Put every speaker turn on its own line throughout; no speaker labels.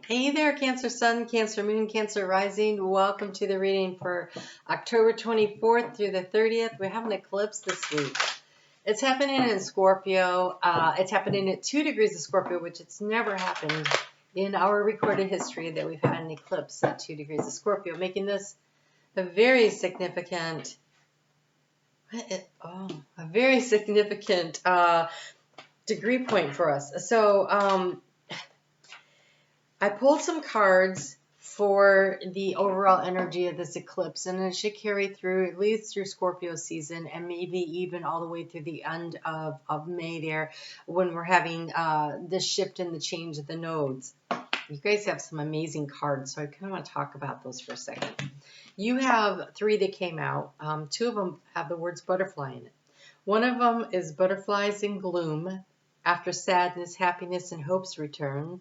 Hey there, Cancer Sun, Cancer Moon, Cancer Rising. Welcome to the reading for October 24th through the 30th. We have an eclipse this week. It's happening in Scorpio. It's happening at 2 degrees of Scorpio, which it's never happened in our recorded history that we've had an eclipse at 2 degrees of Scorpio, making this a very significant, degree point for us. So, I pulled some cards for the overall energy of this eclipse, and it should carry through at least through Scorpio season and maybe even all the way through the end of May there when we're having this shift and the change of the nodes. You guys have some amazing cards, so I kind of want to talk about those for a second. You have 3 that came out. 2 of them have the words butterfly in it. One of them is butterflies in gloom after sadness, happiness, and hopes return.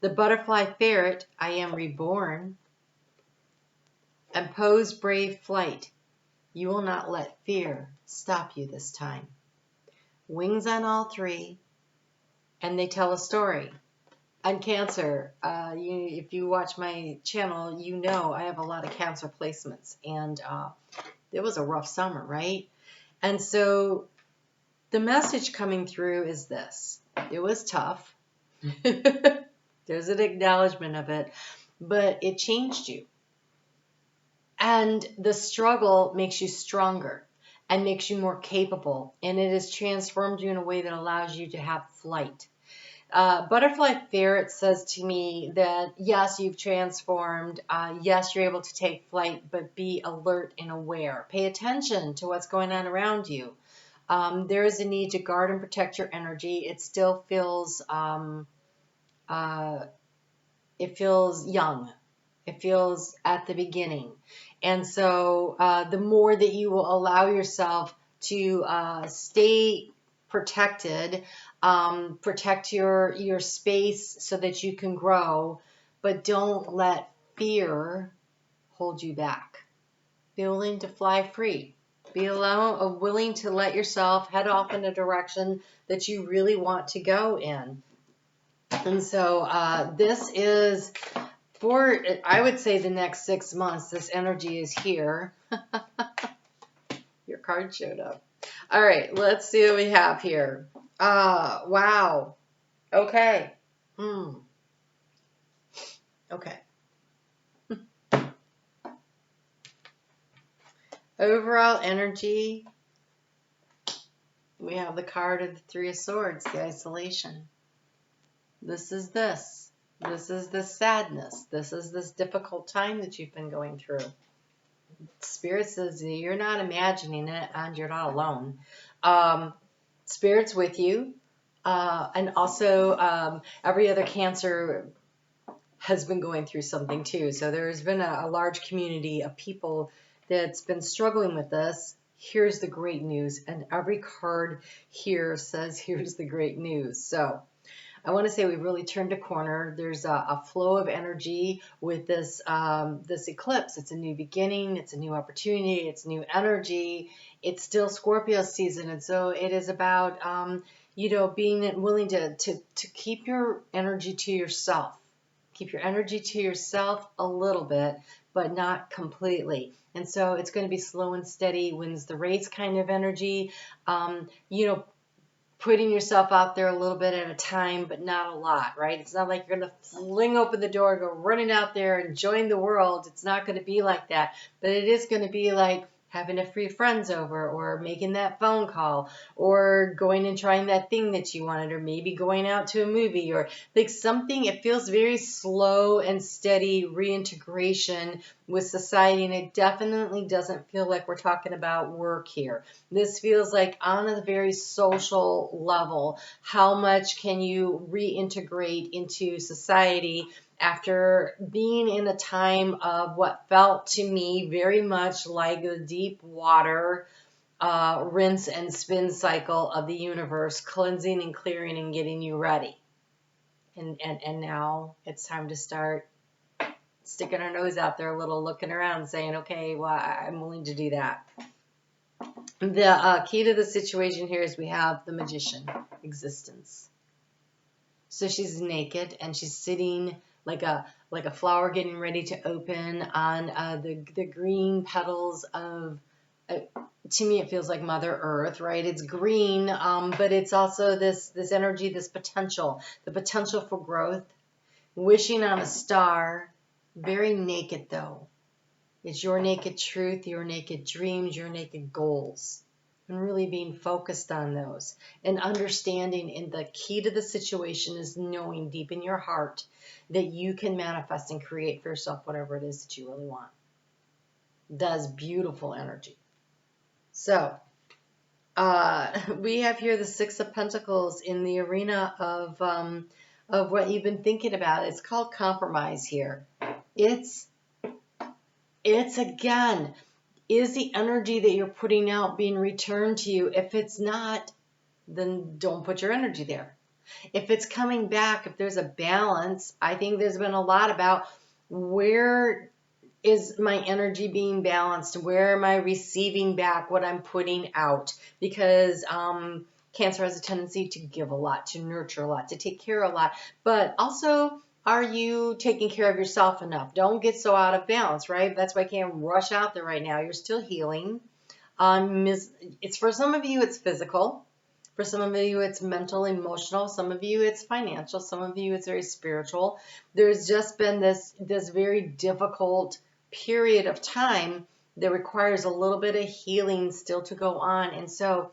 The butterfly ferret, I am reborn, and Poe's brave flight. You will not let fear stop you this time. Wings on all 3, and they tell a story. On Cancer, if you watch my channel, you know I have a lot of Cancer placements, and it was a rough summer, right? And so the message coming through is this. It was tough. There's an acknowledgement of it, but it changed you. And the struggle makes you stronger and makes you more capable, and it has transformed you in a way that allows you to have flight. Butterfly Ferret says to me that, yes, you've transformed. Yes, you're able to take flight, but be alert and aware. Pay attention to what's going on around you. There is a need to guard and protect your energy. It still feels... it feels young. It feels at the beginning. And so the more that you will allow yourself to stay protected, protect your space so that you can grow, but don't let fear hold you back. Be willing to fly free. Be willing to let yourself head off in a direction that you really want to go in. And so this is for, I would say, the next 6 months. This energy is here. Your card showed up. All right, let's see what we have here. Wow. Okay. Okay. Overall energy, we have the card of the 3 of Swords, the isolation. This is this. This is this sadness. This is this difficult time that you've been going through. Spirit says you're not imagining it and you're not alone. Spirit's with you. And also every other Cancer has been going through something too. So there's been a large community of people that's been struggling with this. Here's the great news. And every card here says here's the great news. So I want to say we really turned a corner. There's a flow of energy with this this eclipse. It's a new beginning. It's a new opportunity. It's new energy. It's still Scorpio season, and so it is about being willing to keep your energy to yourself. Keep your energy to yourself a little bit, but not completely. And so it's going to be slow and steady, wins the race kind of energy. Putting yourself out there a little bit at a time, but not a lot, right? It's not like you're going to fling open the door, go running out there and join the world. It's not going to be like that, but it is going to be like having a few friends over, or making that phone call, or going and trying that thing that you wanted, or maybe going out to a movie, or like something. It feels very slow and steady reintegration with society, and it definitely doesn't feel like we're talking about work here. This feels like on a very social level. How much can you reintegrate into society after being in a time of what felt to me very much like the deep water rinse and spin cycle of the universe, cleansing and clearing and getting you ready. And now it's time to start sticking our nose out there a little, looking around, saying, okay, well, I'm willing to do that. The key to the situation here is we have the Magician, existence. So she's naked and she's sitting like a flower getting ready to open on the green petals of, to me it feels like Mother Earth, right? It's green, but it's also this energy, this potential, the potential for growth, wishing on a star, very naked though. It's your naked truth, your naked dreams, your naked goals. And really being focused on those and understanding, and the key to the situation is knowing deep in your heart that you can manifest and create for yourself whatever it is that you really want. That's beautiful energy. So we have here the Six of Pentacles in the arena of what you've been thinking about. It's called compromise here. It's again, is the energy that you're putting out being returned to you? If it's not, then don't put your energy there. If it's coming back, if there's a balance, I think there's been a lot about where is my energy being balanced? Where am I receiving back what I'm putting out? Because Cancer has a tendency to give a lot, to nurture a lot, to take care of a lot, but also, are you taking care of yourself enough? Don't get so out of balance, right? That's why I can't rush out there right now. You're still healing. It's for some of you, it's physical. For some of you, it's mental, emotional. Some of you, it's financial. Some of you, it's very spiritual. There's just been this very difficult period of time that requires a little bit of healing still to go on. And so,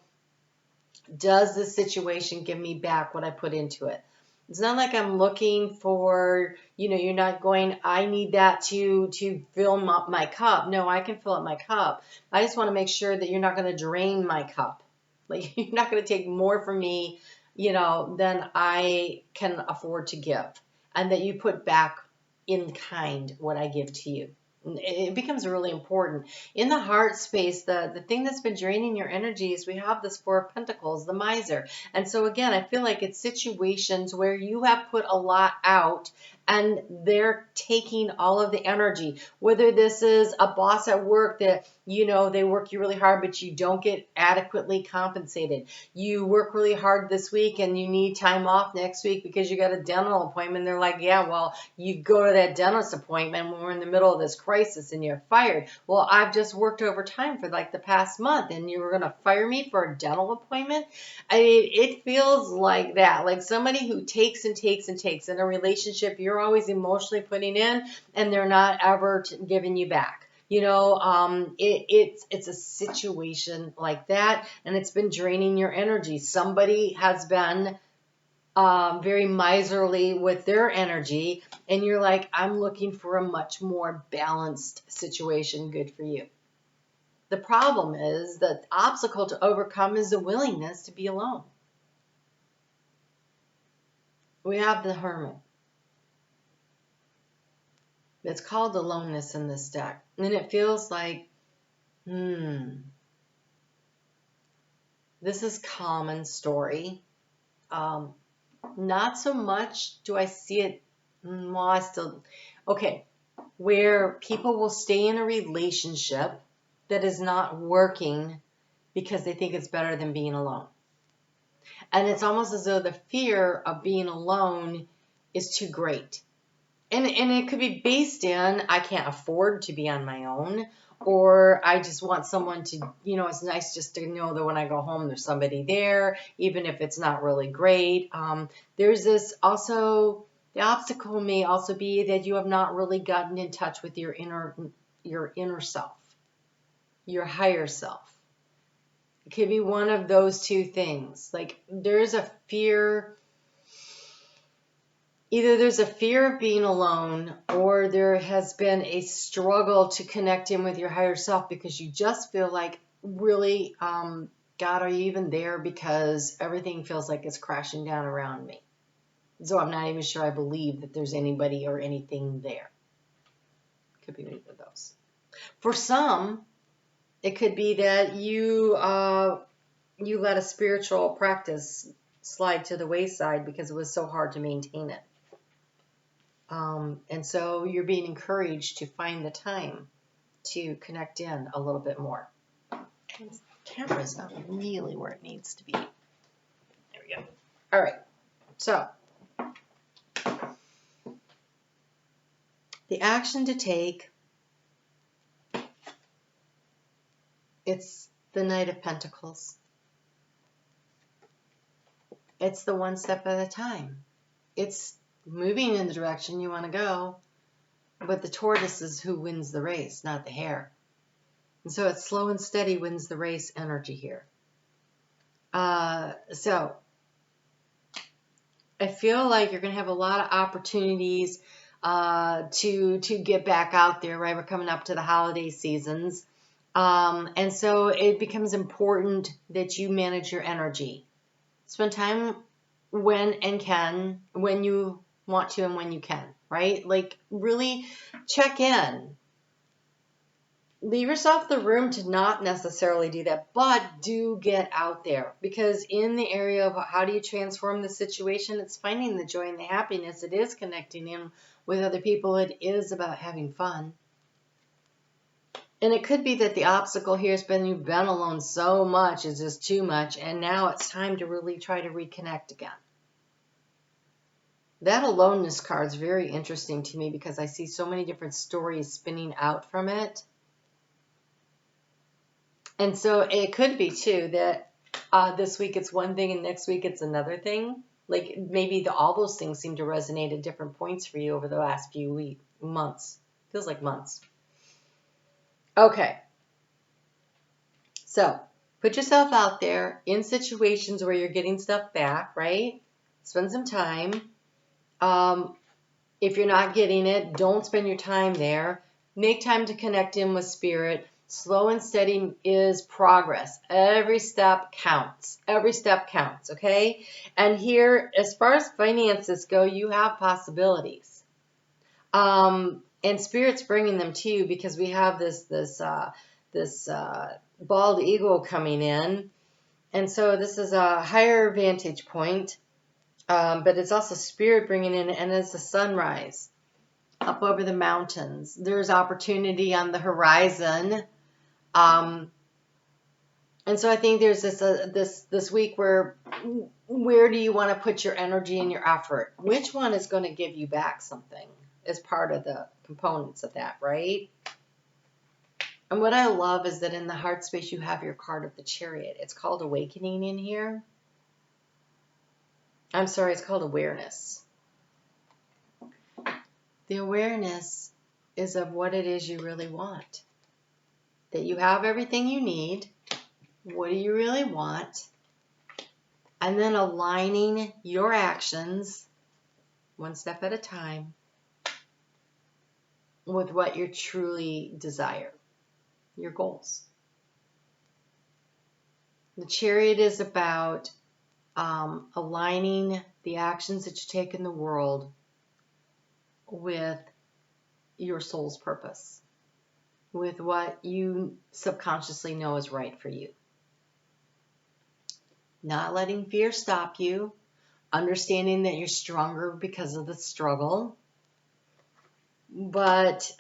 does this situation give me back what I put into it? It's not like I'm looking for, you're not going, I need that to fill up my cup. No, I can fill up my cup. I just want to make sure that you're not going to drain my cup. Like, you're not going to take more from me, than I can afford to give. And that you put back in kind what I give to you. It becomes really important. In the heart space, the thing that's been draining your energy is we have this Four of Pentacles, the miser. And so again, I feel like it's situations where you have put a lot out and they're taking all of the energy. Whether this is a boss at work that, they work you really hard, but you don't get adequately compensated. You work really hard this week and you need time off next week because you got a dental appointment. They're like, yeah, well, you go to that dentist appointment when we're in the middle of this crisis and you're fired. Well, I've just worked overtime for like the past month and you were going to fire me for a dental appointment. I mean, it feels like that, like somebody who takes and takes and takes in a relationship. You're always emotionally putting in and they're not ever giving you back. It's a situation like that, and it's been draining your energy. Somebody has been very miserly with their energy, and you're like, I'm looking for a much more balanced situation. Good for you. The problem is the obstacle to overcome is the willingness to be alone. We have the Hermit. It's called aloneness in this deck. And it feels like, this is common story. Not so much do I see it, where people will stay in a relationship that is not working because they think it's better than being alone. And it's almost as though the fear of being alone is too great. And it could be based in, I can't afford to be on my own, or I just want someone to, it's nice just to know that when I go home, there's somebody there, even if it's not really great. There's this also, the obstacle may also be that you have not really gotten in touch with your inner self, your higher self. It could be one of those two things. Like there's a fear. Either there's a fear of being alone, or there has been a struggle to connect in with your higher self because you just feel like, really, God, are you even there? Because everything feels like it's crashing down around me. So I'm not even sure I believe that there's anybody or anything there. Could be either of those. For some, it could be that you let a spiritual practice slide to the wayside because it was so hard to maintain it. And so you're being encouraged to find the time to connect in a little bit more. The camera's not really where it needs to be. There we go. All right. So The action to take, it's the Knight of Pentacles. It's the one step at a time. It's moving in the direction you want to go, but the tortoise is who wins the race, not the hare. And so it's slow and steady wins the race energy here. So I feel like you're going to have a lot of opportunities to get back out there, right? We're coming up to the holiday seasons. And so it becomes important that you manage your energy. Spend time when you want to and when you can, right? Like really check in. Leave yourself the room to not necessarily do that, but do get out there, because in the area of how do you transform the situation, it's finding the joy and the happiness. It is connecting in with other people. It is about having fun. And it could be that the obstacle here has been you've been alone so much, it's just too much, and now it's time to really try to reconnect again. That aloneness card is very interesting to me because I see so many different stories spinning out from it. And so it could be, too, that this week it's one thing and next week it's another thing. Like maybe all those things seem to resonate at different points for you over the last few months. Feels like months. Okay. So put yourself out there in situations where you're getting stuff back, right? Spend some time. If you're not getting it, don't spend your time there. Make time to connect in with spirit. Slow and steady is progress. Every step counts. Every step counts, okay? And here, as far as finances go, you have possibilities. And Spirit's bringing them to you because we have this bald eagle coming in. And so this is a higher vantage point, but it's also Spirit bringing in, and it's the sunrise up over the mountains. There's opportunity on the horizon. And so I think there's this week where do you want to put your energy and your effort? Which one is going to give you back something as part of the components of that, right? And what I love is that in the heart space you have your card of the Chariot. It's called Awakening in here. I'm sorry, it's called Awareness. The awareness is of what it is you really want. That you have everything you need. What do you really want? And then aligning your actions, one step at a time, with what you truly desire, your goals. The Chariot is about aligning the actions that you take in the world with your soul's purpose, with what you subconsciously know is right for you. Not letting fear stop you, understanding that you're stronger because of the struggle, but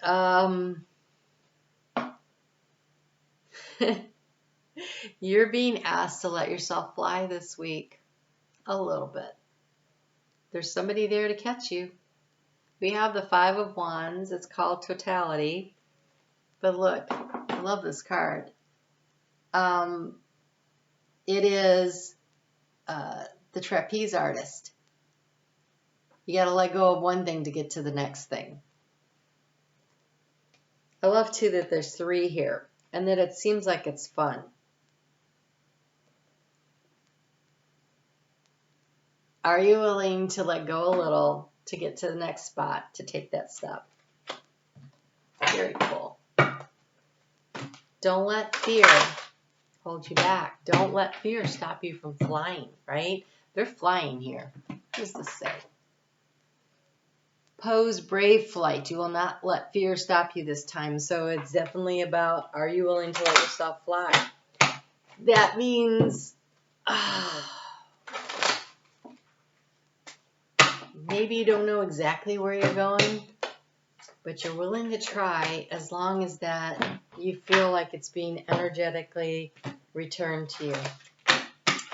you're being asked to let yourself fly this week a little bit. There's somebody there to catch you. We have the Five of Wands. It's called Totality. But look, I love this card. It is the trapeze artist. You got to let go of one thing to get to the next thing. I love, too, that there's 3 here and that it seems like it's fun. Are you willing to let go a little to get to the next spot, to take that step? Very cool. Don't let fear hold you back. Don't let fear stop you from flying, right? They're flying here. What does this say? Pose brave flight. You will not let fear stop you this time. So it's definitely about, are you willing to let yourself fly? That means maybe you don't know exactly where you're going, but you're willing to try as long as that you feel like it's being energetically returned to you.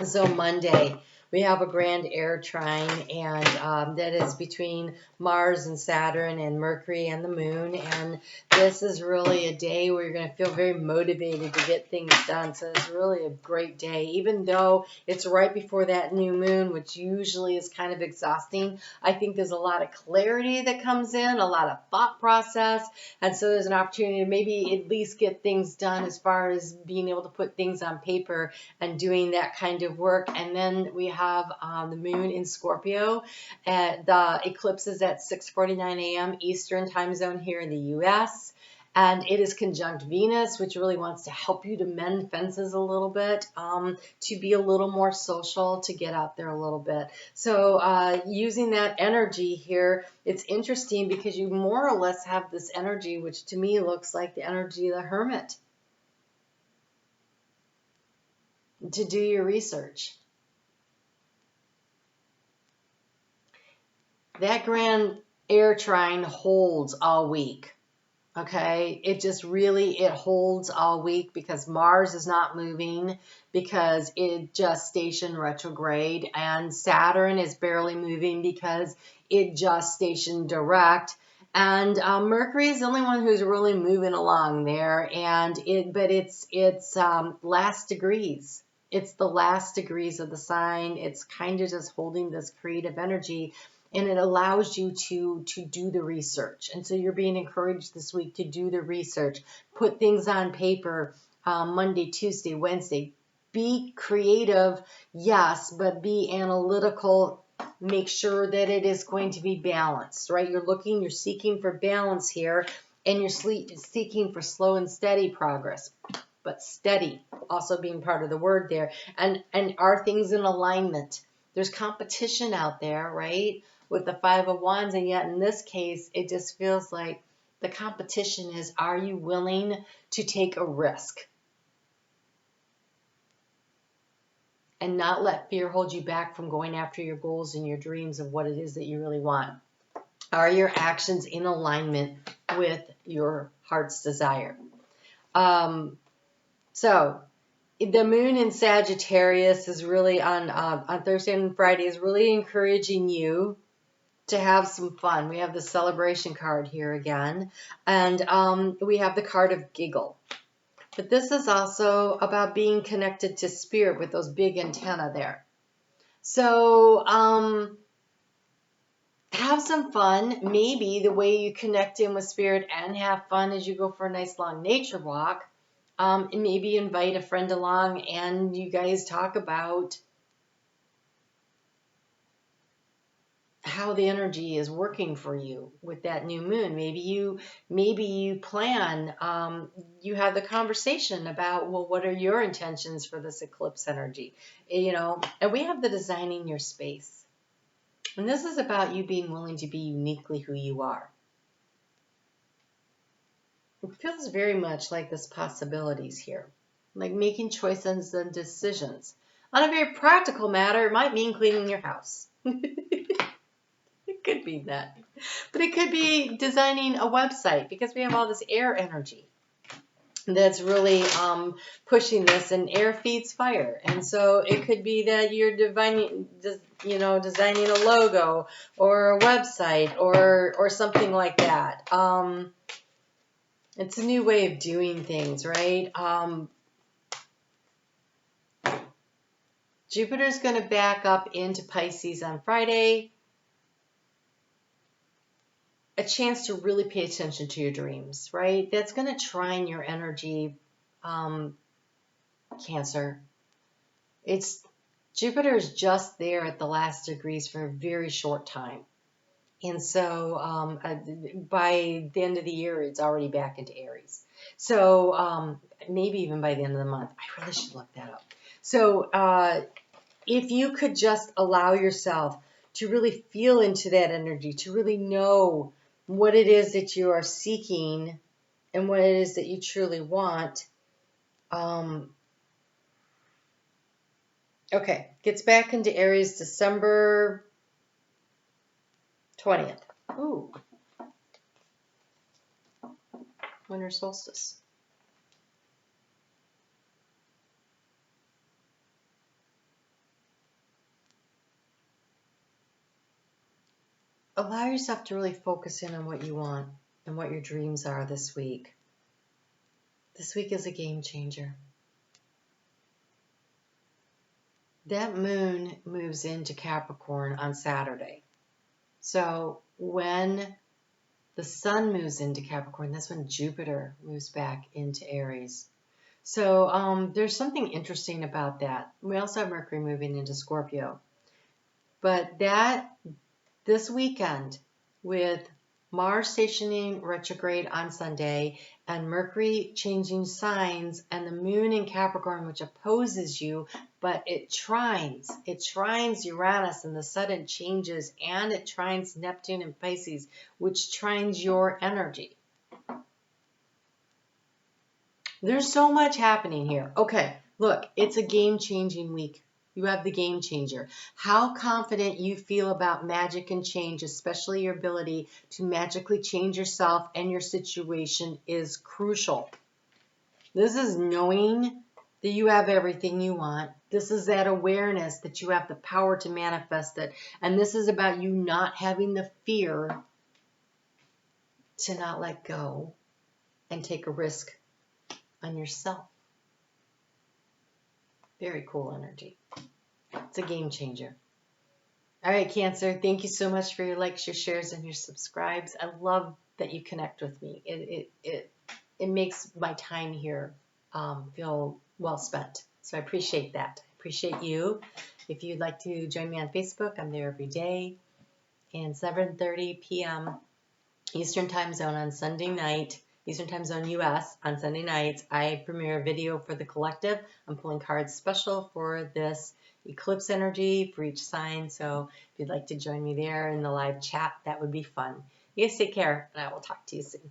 So Monday, we have a grand air trine, and that is between Mars and Saturn and Mercury and the moon. And this is really a day where you're going to feel very motivated to get things done. So it's really a great day, even though it's right before that new moon, which usually is kind of exhausting. I think there's a lot of clarity that comes in, a lot of thought process. And so there's an opportunity to maybe at least get things done as far as being able to put things on paper and doing that kind of work. And then we have the moon in Scorpio. The eclipse is at 6:49 a.m. Eastern time zone here in the U.S. And it is conjunct Venus, which really wants to help you to mend fences a little bit, to be a little more social, to get out there a little bit. So using that energy here, it's interesting because you more or less have this energy, which to me looks like the energy of the hermit, to do your research. That grand air trine holds all week. Okay, it just really, it holds all week because Mars is not moving, because it just stationed retrograde, and Saturn is barely moving because it just stationed direct, and Mercury is the only one who's really moving along there, and it's last degrees. It's the last degrees of the sign. It's kind of just holding this creative energy. And it allows you to do the research. And so you're being encouraged this week to do the research. Put things on paper Monday, Tuesday, Wednesday. Be creative, yes, but be analytical. Make sure that it is going to be balanced, right? You're seeking for balance here, and you're seeking for slow and steady progress. But steady also being part of the word there. And are things in alignment? There's competition out there, right? With the Five of Wands, and yet in this case, it just feels like the competition is, are you willing to take a risk and not let fear hold you back from going after your goals and your dreams of what it is that you really want? Are your actions in alignment with your heart's desire? So the moon in Sagittarius is really on Thursday and Friday is really encouraging you to have some fun. We have the celebration card here again, and we have the card of giggle. But this is also about being connected to spirit with those big antennae there. So have some fun. Maybe the way you connect in with spirit and have fun as you go for a nice long nature walk. And maybe invite a friend along and you guys talk about how the energy is working for you with that new moon. Maybe you plan, you have the conversation about, well, what are your intentions for this eclipse energy? And we have the designing your space. And this is about you being willing to be uniquely who you are. It feels very much like there's possibilities here, like making choices and decisions. On a very practical matter, it might mean cleaning your house. It could be that. But it could be designing a website, because we have all this air energy that's really pushing this, and air feeds fire. And so it could be that you're designing a logo or a website or something like that. It's a new way of doing things, right? Jupiter's going to back up into Pisces on Friday. A chance to really pay attention to your dreams, right? That's going to trine your energy, Cancer. Jupiter is just there at the last degrees for a very short time. And so by the end of the year, it's already back into Aries. So maybe even by the end of the month. I really should look that up. So if you could just allow yourself to really feel into that energy, to really know what it is that you are seeking and what it is that you truly want. Okay, gets back into Aries December 20th. Ooh. Winter solstice. allow yourself to really focus in on what you want and what your dreams are this week. This week is a game changer. That moon moves into Capricorn on Saturday. So when the sun moves into Capricorn, that's when Jupiter moves back into Aries. So there's something interesting about that. We also have Mercury moving into Scorpio. But this weekend, with Mars stationing retrograde on Sunday and Mercury changing signs and the moon in Capricorn, which opposes you, but it trines Uranus and the sudden changes, and it trines Neptune and Pisces, which trines your energy. There's so much happening here. Okay, look, it's a game-changing week. You have the game changer. How confident you feel about magic and change, especially your ability to magically change yourself and your situation, is crucial. This is knowing that you have everything you want. This is that awareness that you have the power to manifest it. And this is about you not having the fear to not let go and take a risk on yourself. Very cool energy. It's a game changer. All right, Cancer, thank you so much for your likes, your shares, and your subscribes. I love that you connect with me. It makes my time here feel well spent. So I appreciate that. I appreciate you. If you'd like to join me on Facebook, I'm there every day. And 7:30 p.m. Eastern Time Zone on Sunday night, Eastern Time Zone US on Sunday nights, I premiere a video for the collective. I'm pulling cards special for this eclipse energy for each sign. So if you'd like to join me there in the live chat, that would be fun. You guys take care, and I will talk to you soon.